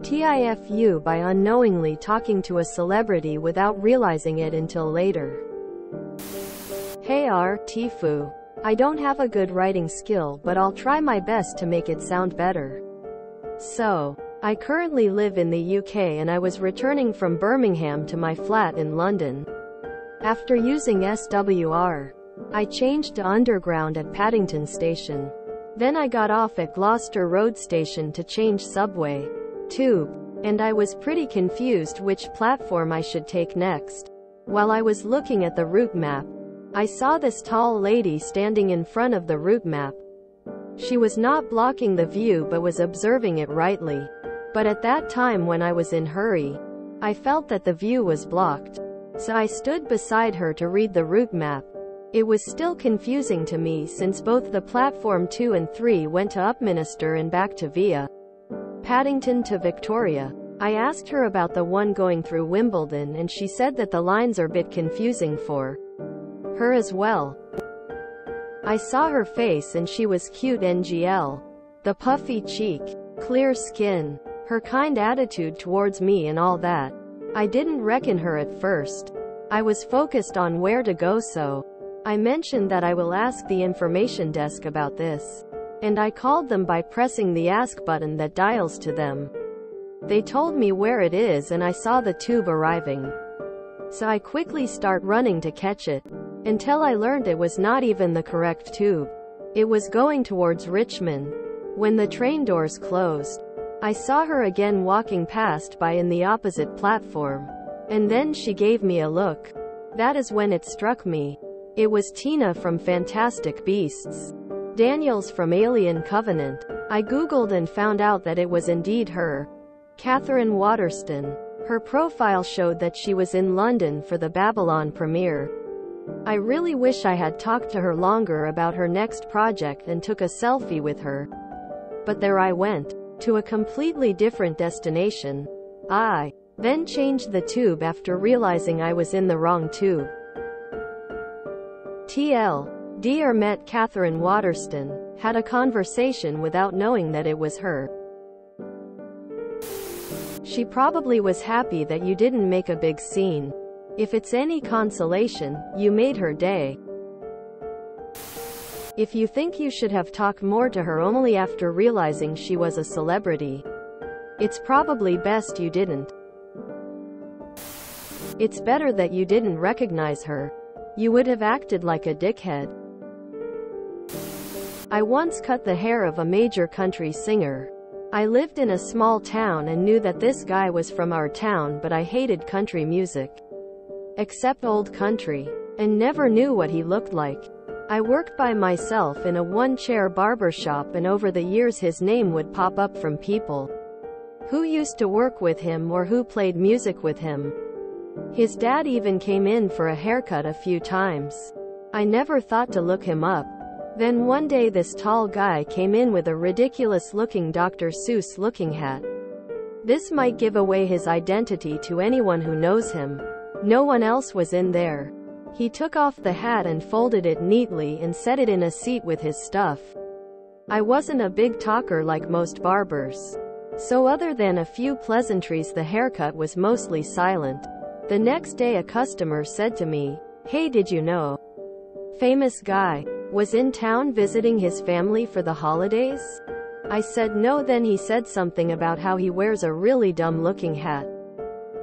TIFU by unknowingly talking to a celebrity without realizing it until later. Hey TIFU. I don't have a good writing skill, but I'll try my best to make it sound better. So, I currently live in the UK and I was returning from Birmingham to my flat in London. After using SWR, I changed to Underground at Paddington Station. Then I got off at Gloucester Road Station to change subway, tube, and I was pretty confused which platform I should take next. While I was looking at the route map, I saw this tall lady standing in front of the route map. She was not blocking the view but was observing it rightly. But at that time when I was in hurry, I felt that the view was blocked. So I stood beside her to read the route map. It was still confusing to me since both the platform 2 and 3 went to Upminster and back to via Paddington to Victoria. I asked her about the one going through Wimbledon and she said that the lines are a bit confusing for her as well. I saw her face and she was cute NGL. The puffy cheek, clear skin, her kind attitude towards me and all that. I didn't reckon her at first. I was focused on where to go, so I mentioned that I will ask the information desk about this. And I called them by pressing the ask button that dials to them. They told me where it is and I saw the tube arriving. So I quickly start running to catch it. Until I learned it was not even the correct tube. It was going towards Richmond. When the train doors closed, I saw her again walking past by in the opposite platform. And then she gave me a look. That is when it struck me. It was Tina from Fantastic Beasts. Daniels from Alien Covenant. I googled and found out that it was indeed her. Catherine Waterston. Her profile showed that she was in London for the Babylon premiere. I really wish I had talked to her longer about her next project and took a selfie with her. But there I went, to a completely different destination. I then changed the tube after realizing I was in the wrong tube. Dear met Catherine Waterston, had a conversation without knowing that it was her. She probably was happy that you didn't make a big scene. If it's any consolation, you made her day. If you think you should have talked more to her only after realizing she was a celebrity, it's probably best you didn't. It's better that you didn't recognize her. You would have acted like a dickhead. I once cut the hair of a major country singer. I lived in a small town and knew that this guy was from our town, but I hated country music. Except old country. And never knew what he looked like. I worked by myself in a one-chair barber shop and over the years his name would pop up from people who used to work with him or who played music with him. His dad even came in for a haircut a few times. I never thought to look him up. Then one day this tall guy came in with a ridiculous-looking Dr. Seuss-looking hat. This might give away his identity to anyone who knows him. No one else was in there. He took off the hat and folded it neatly and set it in a seat with his stuff. I wasn't a big talker like most barbers. So other than a few pleasantries, the haircut was mostly silent. The next day a customer said to me, "Hey, did you know famous guy was in town visiting his family for the holidays?" I said no. Then he said something about how he wears a really dumb-looking hat.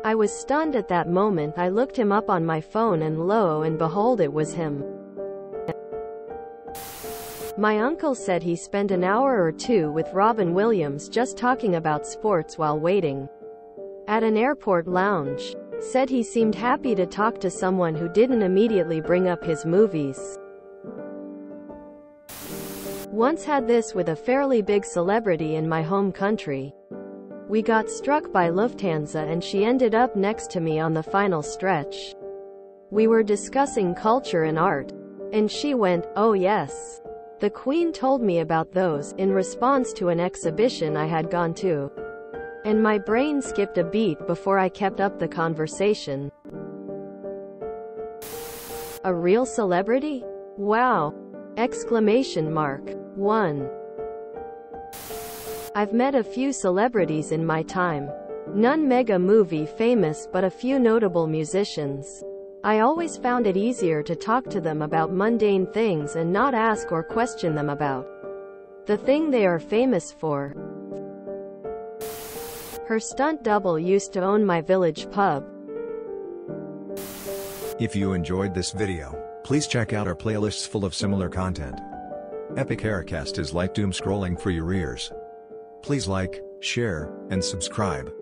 I was stunned at that moment. I looked him up on my phone and lo and behold, it was him. My uncle said he spent an hour or two with Robin Williams just talking about sports while waiting at an airport lounge. Said he seemed happy to talk to someone who didn't immediately bring up his movies. Once had this with a fairly big celebrity in my home country. We got struck by Lufthansa and she ended up next to me on the final stretch. We were discussing culture and art. And she went, "Oh yes. The Queen told me about those," in response to an exhibition I had gone to. And my brain skipped a beat before I kept up the conversation. A real celebrity? Wow! Exclamation mark. 1. I've met a few celebrities in my time. None mega movie famous, but a few notable musicians. I always found it easier to talk to them about mundane things and not ask or question them about the thing they are famous for. Her stunt double used to own my village pub. If you enjoyed this video, please check out our playlists full of similar content. Epic Haircast is like doom scrolling for your ears. Please like, share, and subscribe.